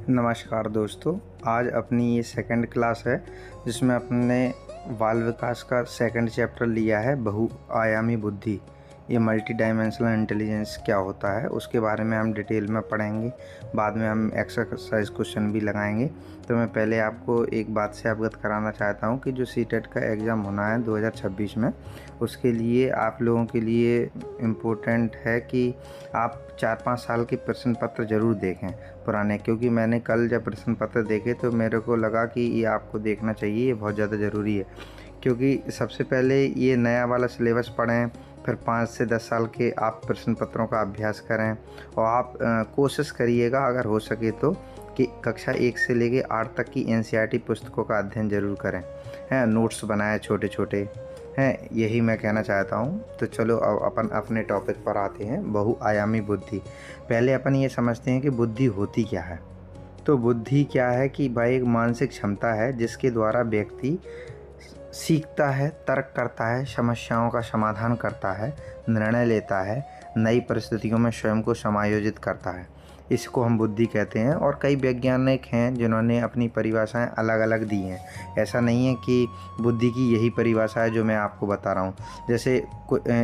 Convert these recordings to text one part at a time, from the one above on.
नमस्कार दोस्तों, आज अपनी ये सेकंड क्लास है जिसमें अपने बाल विकास का सेकंड चैप्टर लिया है बहुआयामी बुद्धि। ये मल्टी डायमेंशनल इंटेलिजेंस क्या होता है उसके बारे में हम डिटेल में पढ़ेंगे। बाद में हम एक्सरसाइज क्वेश्चन भी लगाएंगे। तो मैं पहले आपको एक बात से अवगत कराना चाहता हूँ कि जो सीटेट का एग्ज़ाम होना है 2026 में, उसके लिए आप लोगों के लिए इम्पोर्टेंट है कि आप 4-5 साल के प्रश्न पत्र ज़रूर देखें पुराने, क्योंकि मैंने कल जब प्रश्न पत्र देखे तो मेरे को लगा कि ये आपको देखना चाहिए, ये बहुत ज़्यादा ज़रूरी है। क्योंकि सबसे पहले ये नया वाला सिलेबस पढ़ें, फिर 5 से 10 साल के आप प्रश्न पत्रों का अभ्यास करें और आप कोशिश करिएगा अगर हो सके तो कि कक्षा 1 से लेके 8 तक की एनसीईआरटी पुस्तकों का अध्ययन ज़रूर करें, हैं नोट्स बनाएं छोटे छोटे, हैं यही मैं कहना चाहता हूँ। तो चलो अब अपन अपने टॉपिक पर आते हैं, बहुआयामी बुद्धि। पहले अपन ये समझते हैं कि बुद्धि होती क्या है। तो बुद्धि क्या है कि भाई एक मानसिक क्षमता है जिसके द्वारा व्यक्ति सीखता है, तर्क करता है, समस्याओं का समाधान करता है, निर्णय लेता है, नई परिस्थितियों में स्वयं को समायोजित करता है। इसको हम बुद्धि कहते हैं। और कई वैज्ञानिक हैं जिन्होंने अपनी परिभाषाएं अलग अलग दी हैं। ऐसा नहीं है कि बुद्धि की यही परिभाषा है जो मैं आपको बता रहा हूँ। जैसे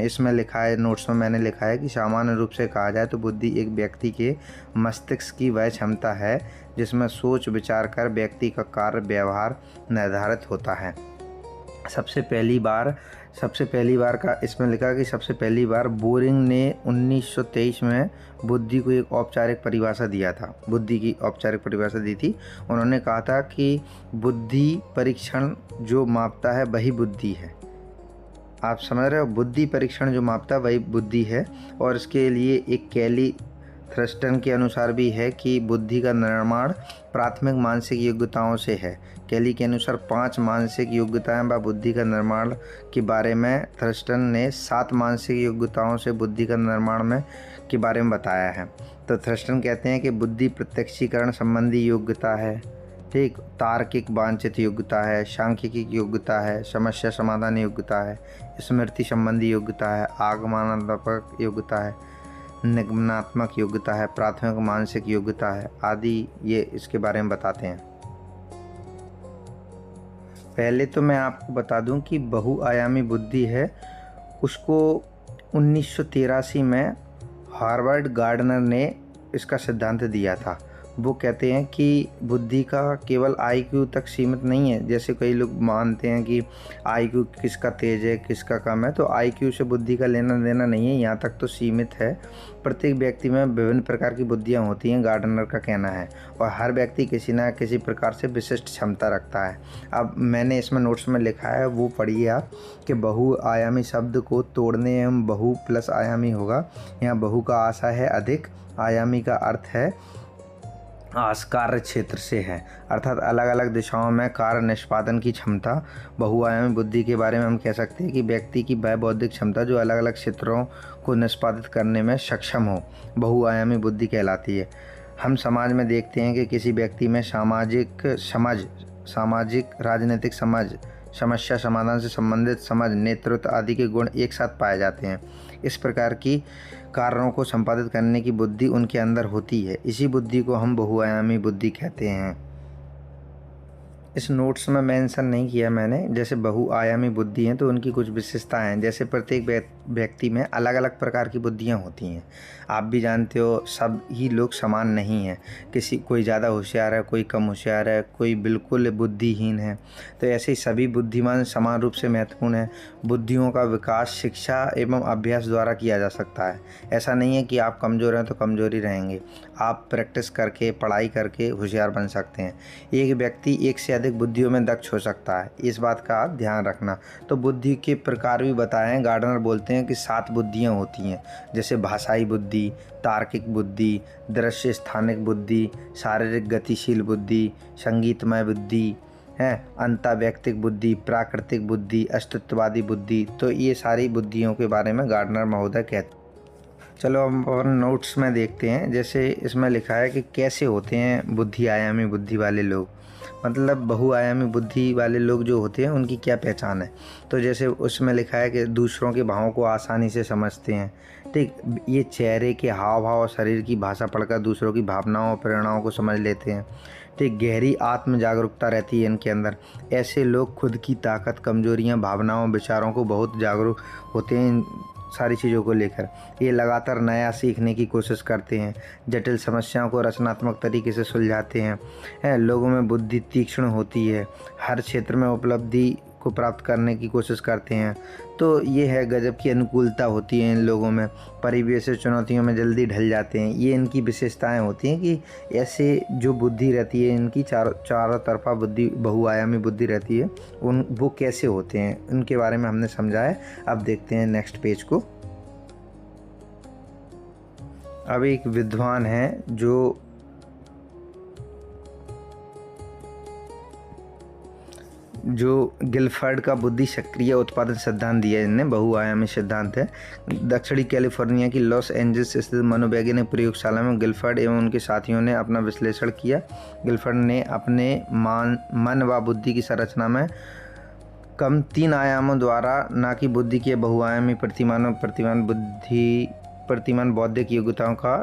इसमें लिखा है, नोट्स में मैंने लिखा है कि सामान्य रूप से कहा जाए तो बुद्धि एक व्यक्ति के मस्तिष्क की वह क्षमता है जिसमें सोच विचार कर व्यक्ति का कार्य व्यवहार निर्धारित होता है। सबसे पहली बार का इसमें लिखा कि सबसे पहली बार बोरिंग ने 1923 में बुद्धि को एक औपचारिक परिभाषा दिया था। बुद्धि की औपचारिक परिभाषा दी थी। उन्होंने कहा था कि बुद्धि परीक्षण जो मापता है वही बुद्धि है। आप समझ रहे हो, बुद्धि परीक्षण जो मापता है वही बुद्धि है। और इसके लिए एक कैली थ्रस्टन के अनुसार भी है कि बुद्धि का निर्माण प्राथमिक मानसिक योग्यताओं से है। कैली के अनुसार 5 मानसिक योग्यताएं व बुद्धि का निर्माण के बारे में थ्रस्टन ने 7 मानसिक योग्यताओं से बुद्धि का निर्माण में के बारे में बताया है। तो थ्रस्टन कहते हैं कि बुद्धि प्रत्यक्षीकरण संबंधी योग्यता है, ठीक, तार्किक वांछित योग्यता है, सांख्यिकी योग्यता है, समस्या समाधान योग्यता है, स्मृति संबंधी योग्यता है, आगमनात्मक योग्यता है, निगमनात्मक योग्यता है, प्राथमिक मानसिक योग्यता है आदि। ये इसके बारे में बताते हैं। पहले तो मैं आपको बता दूं कि बहुआयामी बुद्धि है उसको 1983 में हार्वर्ड गार्डनर ने इसका सिद्धांत दिया था। वो कहते हैं कि बुद्धि का केवल आईक्यू तक सीमित नहीं है। जैसे कई लोग मानते हैं कि आईक्यू किसका तेज है किसका कम है, तो आईक्यू से बुद्धि का लेना देना नहीं है, यहाँ तक तो सीमित है। प्रत्येक व्यक्ति में विभिन्न प्रकार की बुद्धियाँ होती हैं, गार्डनर का कहना है, और हर व्यक्ति किसी न किसी प्रकार से विशिष्ट क्षमता रखता है। अब मैंने इसमें नोट्स में लिखा है, वो पढ़िए आप, कि बहुआयामी शब्द को तोड़ने एवं बहु प्लस आयामी होगा। यहाँ बहु का आशा है अधिक, आयामी का अर्थ है आस कार्य क्षेत्र से है, अर्थात अलग अलग दिशाओं में कार्य निष्पादन की क्षमता। बहुआयामी बुद्धि के बारे में हम कह सकते हैं कि व्यक्ति की वह बौद्धिक क्षमता जो अलग अलग क्षेत्रों को निष्पादित करने में सक्षम हो, बहुआयामी बुद्धि कहलाती है। हम समाज में देखते हैं कि किसी व्यक्ति में सामाजिक राजनीतिक समझ, समस्या समाधान से संबंधित समझ, नेतृत्व आदि के गुण एक साथ पाए जाते हैं। इस प्रकार की कार्यों को संपादित करने की बुद्धि उनके अंदर होती है। इसी बुद्धि को हम बहुआयामी बुद्धि कहते हैं। इस नोट्स में मेंशन नहीं किया मैंने, जैसे बहुआयामी बुद्धि हैं तो उनकी कुछ विशेषताएं हैं। जैसे प्रत्येक व्यक्ति में अलग अलग प्रकार की बुद्धियां होती हैं। आप भी जानते हो, सब ही लोग समान नहीं हैं। कोई ज़्यादा होशियार है, कोई कम होशियार है, कोई बिल्कुल बुद्धिहीन है। तो ऐसे ही सभी बुद्धिमान समान रूप से महत्वपूर्ण है। बुद्धियों का विकास शिक्षा एवं अभ्यास द्वारा किया जा सकता है। ऐसा नहीं है कि आप कमज़ोर हैं तो कमज़ोर ही रहेंगे। आप प्रैक्टिस करके, पढ़ाई करके होशियार बन सकते हैं। एक व्यक्ति एक से अधिक बुद्धियों में दक्ष हो सकता है, इस बात का आप ध्यान रखना। तो बुद्धि के प्रकार भी बताए हैं। गार्डनर बोलते हैं कि 7 बुद्धियाँ होती हैं, जैसे भाषाई बुद्धि, तार्किक बुद्धि, दृश्य स्थानिक बुद्धि, शारीरिक गतिशील बुद्धि, संगीतमय बुद्धि है, अंतःवैयक्तिक बुद्धि, प्राकृतिक बुद्धि, अस्तित्ववादी बुद्धि। तो ये सारी बुद्धियों के बारे में गार्डनर महोदय कहते हैं। चलो हम और नोट्स में देखते हैं। जैसे इसमें लिखा है कि कैसे होते हैं बुद्धि आयामी बुद्धि वाले लोग, मतलब बहुआयामी बुद्धि वाले लोग जो होते हैं उनकी क्या पहचान है। तो जैसे उसमें लिखा है कि दूसरों के भावों को आसानी से समझते हैं। ठीक, ये चेहरे के हाव भाव और शरीर की भाषा पढ़कर दूसरों की भावनाओं और प्रेरणाओं को समझ लेते हैं। ठीक, गहरी आत्म जागरूकता रहती है इनके अंदर। ऐसे लोग खुद की ताकत, कमजोरियां, भावनाओं, विचारों को बहुत जागरूक होते हैं। इन सारी चीज़ों को लेकर ये लगातार नया सीखने की कोशिश करते हैं, जटिल समस्याओं को रचनात्मक तरीके से सुलझाते हैं। लोगों में बुद्धि तीक्ष्ण होती है, हर क्षेत्र में उपलब्धि को प्राप्त करने की कोशिश करते हैं। तो ये है गजब की अनुकूलता होती है इन लोगों में, परिवेश से चुनौतियों में जल्दी ढल जाते हैं। ये इनकी विशेषताएं होती हैं कि ऐसे जो बुद्धि रहती है इनकी चारों तरफा बुद्धि, बहुआयामी बुद्धि रहती है, वो कैसे होते हैं उनके बारे में हमने समझा है। अब देखते हैं नेक्स्ट पेज को। अब एक विद्वान है जो गिलफर्ड का बुद्धि सक्रिय उत्पादन सिद्धांत दिया है इनने, बहुआयामी सिद्धांत है। दक्षिणी कैलिफोर्निया की लॉस एंजल्स स्थित मनोवैज्ञानिक प्रयोगशाला में गिलफर्ड एवं उनके साथियों ने अपना विश्लेषण किया। गिलफर्ड ने अपने मन व बुद्धि की संरचना में कम 3 आयामों द्वारा, न कि बुद्धि के बहुआयामी प्रतिमान बौद्धिक योग्यताओं का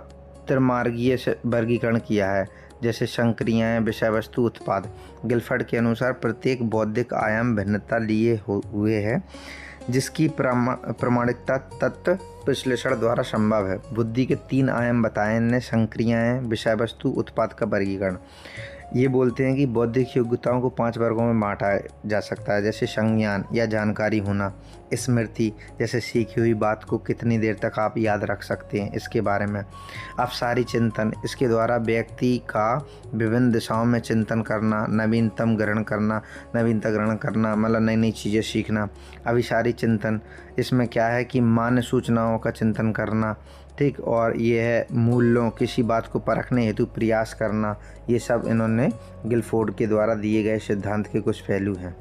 त्रिमार्गीय वर्गीकरण किया है, जैसे संक्रियाएं, विषय वस्तु, उत्पाद। गिलफर्ड के अनुसार प्रत्येक बौद्धिक आयाम भिन्नता लिए हुए है, जिसकी प्रामाणिकता तत्व विश्लेषण द्वारा संभव है। बुद्धि के 3 आयाम बताए इनने, संक्रियाएं, विषय वस्तु, उत्पाद का वर्गीकरण। ये बोलते हैं कि बौद्धिक योग्यताओं को 5 वर्गों में बांटा जा सकता है, जैसे संज्ञान या जानकारी होना, स्मृति, जैसे सीखी हुई बात को कितनी देर तक आप याद रख सकते हैं इसके बारे में। अपसारी चिंतन, इसके द्वारा व्यक्ति का विभिन्न दिशाओं में चिंतन करना, नवीनतम ग्रहण करना मतलब नई नई चीज़ें सीखना। अभिसारी चिंतन, इसमें क्या है कि मान्य सूचनाओं का चिंतन करना। ठीक, और ये है मूल्यों, किसी बात को परखने हेतु प्रयास करना। ये सब इन्होंने गिलफोर्ड के द्वारा दिए गए सिद्धांत के कुछ पहलू हैं।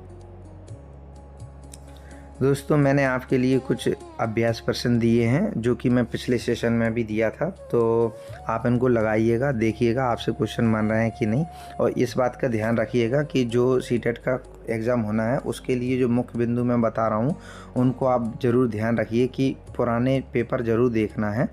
दोस्तों, मैंने आपके लिए कुछ अभ्यास प्रश्न दिए हैं जो कि मैं पिछले सेशन में भी दिया था, तो आप इनको लगाइएगा, देखिएगा आपसे क्वेश्चन बन रहे हैं कि नहीं। और इस बात का ध्यान रखिएगा कि जो सीटेट का एग्ज़ाम होना है उसके लिए जो मुख्य बिंदु मैं बता रहा हूँ उनको आप ज़रूर ध्यान रखिए कि पुराने पेपर ज़रूर देखना है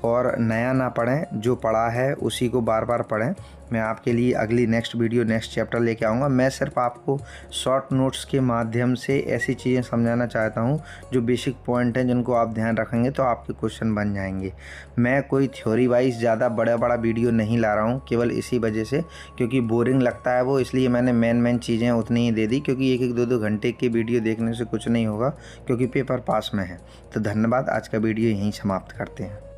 और नया ना पढ़ें, जो पढ़ा है उसी को बार बार पढ़ें। मैं आपके लिए अगली नेक्स्ट वीडियो, नेक्स्ट चैप्टर लेके आऊँगा। मैं सिर्फ आपको शॉर्ट नोट्स के माध्यम से ऐसी चीज़ें समझाना चाहता हूँ जो बेसिक पॉइंट हैं, जिनको आप ध्यान रखेंगे तो आपके क्वेश्चन बन जाएंगे। मैं कोई थ्योरी वाइज ज़्यादा बड़ा वीडियो नहीं ला रहा हूँ, केवल इसी वजह से क्योंकि बोरिंग लगता है वो, इसलिए मैंने मेन चीज़ें उतनी ही दे दी, क्योंकि 1-1, 2-2 घंटे की वीडियो देखने से कुछ नहीं होगा, क्योंकि पेपर पास में है। तो धन्यवाद, आज का वीडियो यहीं समाप्त करते हैं।